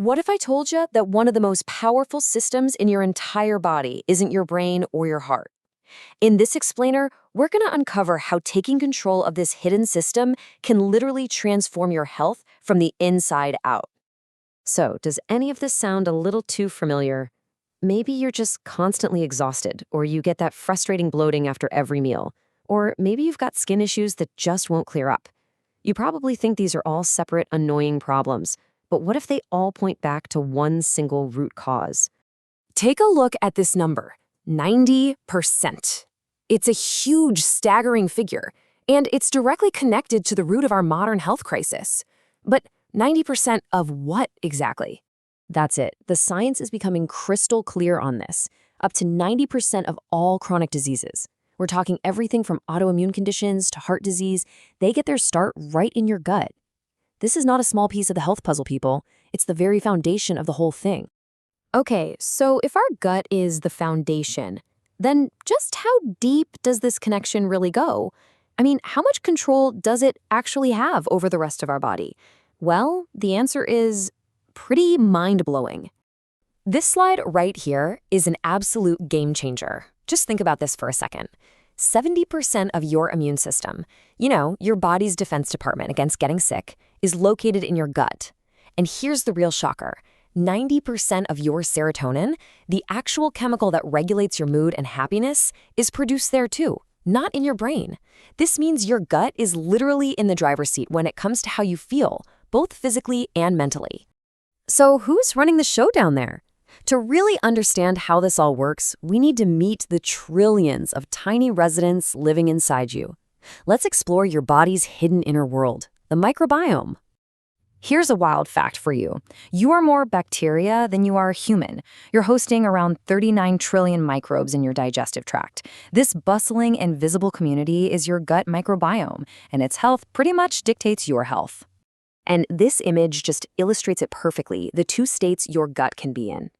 What if I told you that one of the most powerful systems in your entire body isn't your brain or your heart? In this explainer, we're going to uncover how taking control of this hidden system can literally transform your health from the inside out. So, does any of this sound a little too familiar? Maybe you're just constantly exhausted, or you get that frustrating bloating after every meal, or maybe you've got skin issues that just won't clear up. You probably think these are all separate, annoying problems, but what if they all point back to one single root cause? Take a look at this number, 90%. It's a huge, staggering figure, and it's directly connected to the root of our modern health crisis. But 90% of what exactly? That's it. The science is becoming crystal clear on this. Up to 90% of all chronic diseases. We're talking everything from autoimmune conditions to heart disease. They get their start right in your gut. This is not a small piece of the health puzzle, people. It's the very foundation of the whole thing. Okay, so if our gut is the foundation, then just how deep does this connection really go? I mean, how much control does it actually have over the rest of our body? Well, the answer is pretty mind-blowing. This slide right here is an absolute game changer. Just think about this for a second. 70% of your immune system, your body's defense department against getting sick, is located in your gut. And here's the real shocker. 90% of your serotonin, the actual chemical that regulates your mood and happiness, is produced there too, not in your brain. This means your gut is literally in the driver's seat when it comes to how you feel, both physically and mentally. So who's running the show down there? To really understand how this all works, we need to meet the trillions of tiny residents living inside you. Let's explore your body's hidden inner world, the microbiome. Here's a wild fact for you. You are more bacteria than you are human. You're hosting around 39 trillion microbes in your digestive tract. This bustling and visible community is your gut microbiome, and its health pretty much dictates your health. And this image just illustrates it perfectly, the two states your gut can be in.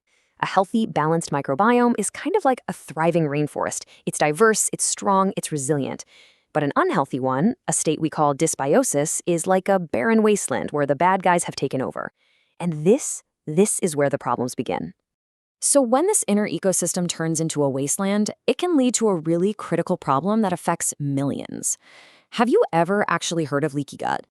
A healthy, balanced microbiome is kind of like a thriving rainforest. It's diverse, it's strong, it's resilient. But an unhealthy one, a state we call dysbiosis, is like a barren wasteland where the bad guys have taken over. And this is where the problems begin. So when this inner ecosystem turns into a wasteland, it can lead to a really critical problem that affects millions. Have you ever actually heard of leaky gut?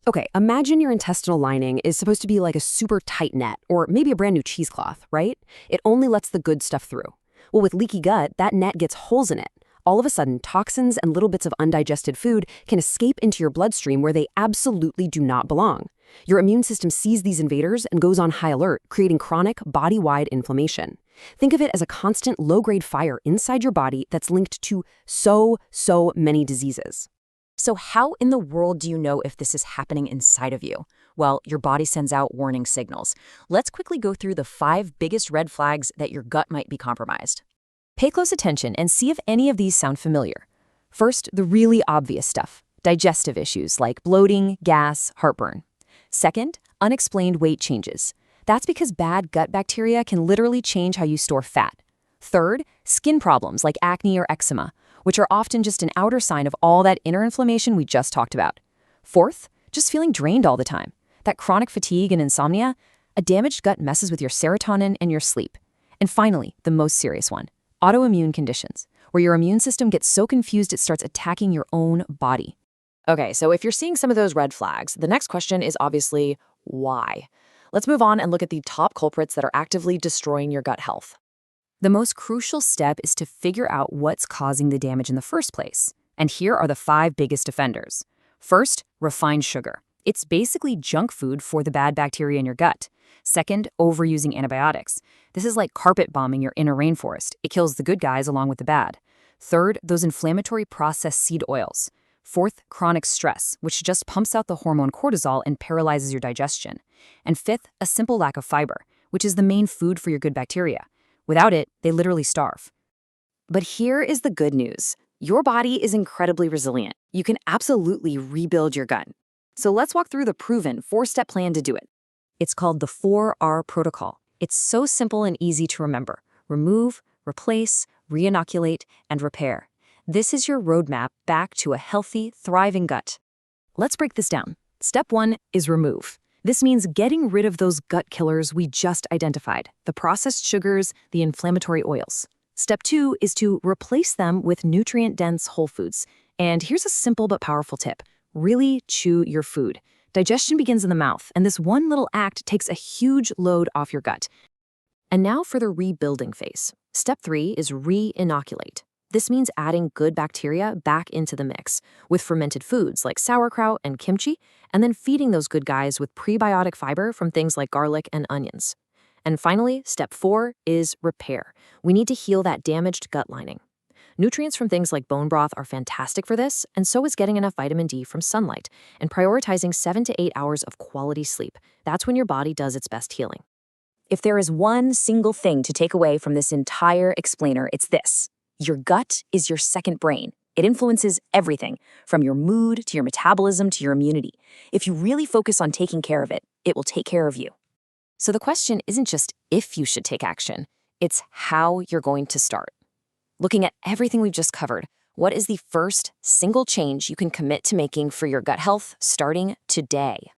Okay, imagine your intestinal lining is supposed to be like a super tight net, or maybe a brand new cheesecloth, right? It only lets the good stuff through. Well, with leaky gut, that net gets holes in it. All of a sudden, toxins and little bits of undigested food can escape into your bloodstream where they absolutely do not belong. Your immune system sees these invaders and goes on high alert, creating chronic, body-wide inflammation. Think of it as a constant low-grade fire inside your body that's linked to so many diseases. So how in the world do you know if this is happening inside of you? Well, your body sends out warning signals. Let's quickly go through the 5 biggest red flags that your gut might be compromised. Pay close attention and see if any of these sound familiar. First, the really obvious stuff. Digestive issues like bloating, gas, heartburn. Second, unexplained weight changes. That's because bad gut bacteria can literally change how you store fat. Third, skin problems like acne or eczema, which are often just an outer sign of all that inner inflammation we just talked about. Fourth, just feeling drained all the time. That chronic fatigue and insomnia. A damaged gut messes with your serotonin and your sleep. And finally, the most serious one, autoimmune conditions, where your immune system gets so confused it starts attacking your own body. Okay, so if you're seeing some of those red flags, the next question is obviously, why? Let's move on and look at the top culprits that are actively destroying your gut health. The most crucial step is to figure out what's causing the damage in the first place. And here are the 5 biggest offenders. First, refined sugar. It's basically junk food for the bad bacteria in your gut. Second, overusing antibiotics. This is like carpet bombing your inner rainforest. It kills the good guys along with the bad. Third, those inflammatory processed seed oils. Fourth, chronic stress, which just pumps out the hormone cortisol and paralyzes your digestion. And fifth, a simple lack of fiber, which is the main food for your good bacteria. Without it, they literally starve. But here is the good news. Your body is incredibly resilient. You can absolutely rebuild your gut. So let's walk through the proven 4-step plan to do it. It's called the 4R protocol. It's so simple and easy to remember. Remove, replace, reinoculate, and repair. This is your roadmap back to a healthy, thriving gut. Let's break this down. Step 1 is remove. This means getting rid of those gut killers we just identified, the processed sugars, the inflammatory oils. Step 2 is to replace them with nutrient-dense whole foods. And here's a simple but powerful tip. Really chew your food. Digestion begins in the mouth, and this one little act takes a huge load off your gut. And now for the rebuilding phase. Step 3 is re-inoculate. This means adding good bacteria back into the mix with fermented foods like sauerkraut and kimchi, and then feeding those good guys with prebiotic fiber from things like garlic and onions. And finally, step 4 is repair. We need to heal that damaged gut lining. Nutrients from things like bone broth are fantastic for this, and so is getting enough vitamin D from sunlight and prioritizing 7 to 8 hours of quality sleep. That's when your body does its best healing. If there is one single thing to take away from this entire explainer, it's this. Your gut is your second brain. It influences everything, from your mood to your metabolism to your immunity. If you really focus on taking care of it, it will take care of you. So the question isn't just if you should take action, it's how you're going to start. Looking at everything we've just covered, what is the first single change you can commit to making for your gut health starting today?